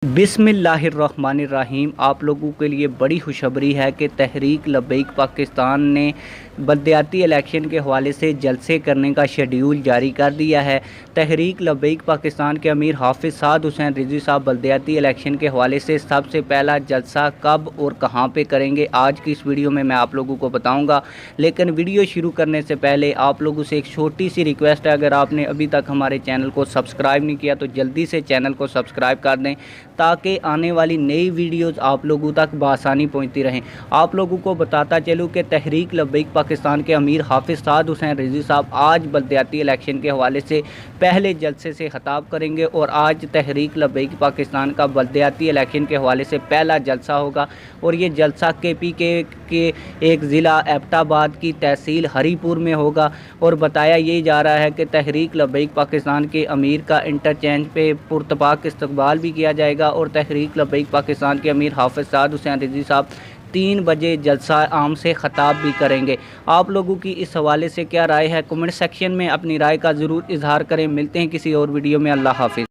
बिस्मिल्लाहिर्रहमानिर्रहीम। आप लोगों के लिए बड़ी खुशखबरी है कि तहरीक लब्बैक पाकिस्तान ने बलदियाती इलेक्शन के हवाले से जलसे करने का शेड्यूल जारी कर दिया है। तहरीक लब्बैक पाकिस्तान के अमीर हाफिज़ साद हुसैन रिजवी साहब बलदियाती इलेक्शन के हवाले से सबसे पहला जलसा कब और कहां पे करेंगे, आज की इस वीडियो में मैं आप लोगों को बताऊंगा। लेकिन वीडियो शुरू करने से पहले आप लोगों से एक छोटी सी रिक्वेस्ट है, अगर आपने अभी तक हमारे चैनल को सब्सक्राइब नहीं किया तो जल्दी से चैनल को सब्सक्राइब कर दें ताकि आने वाली नई वीडियोस आप लोगों तक बआसानी पहुंचती रहें। आप लोगों को बताता चलूँ कि तहरीक लब्बैक पाकिस्तान के अमीर हाफिज़ साद हुसैन रिजवी साहब आज बलदियाती इलेक्शन के हवाले से पहले जलसे से खिताब करेंगे और आज तहरीक लब्बैक पाकिस्तान का बलदियाती इलेक्शन के हवाले से पहला जलसा होगा। और ये जलसा के एक ज़िला एबटाबाद की तहसील हरीपुर में होगा। और बताया ये जा रहा है कि तहरीक लब्बैक पाकिस्तान के अमीर का इंटरचेंज पे पुरतपाक इस्तकबाल भी किया जाएगा और तहरीक लब्बैक पाकिस्तान के अमीर हाफिज़ साद हुसैन रिजवी साहब 3 बजे जलसा आम से ख़ताब भी करेंगे। आप लोगों की इस हवाले से क्या राय है, कमेंट सेक्शन में अपनी राय का ज़रूर इजहार करें। मिलते हैं किसी और वीडियो में। अल्लाह हाफिज़।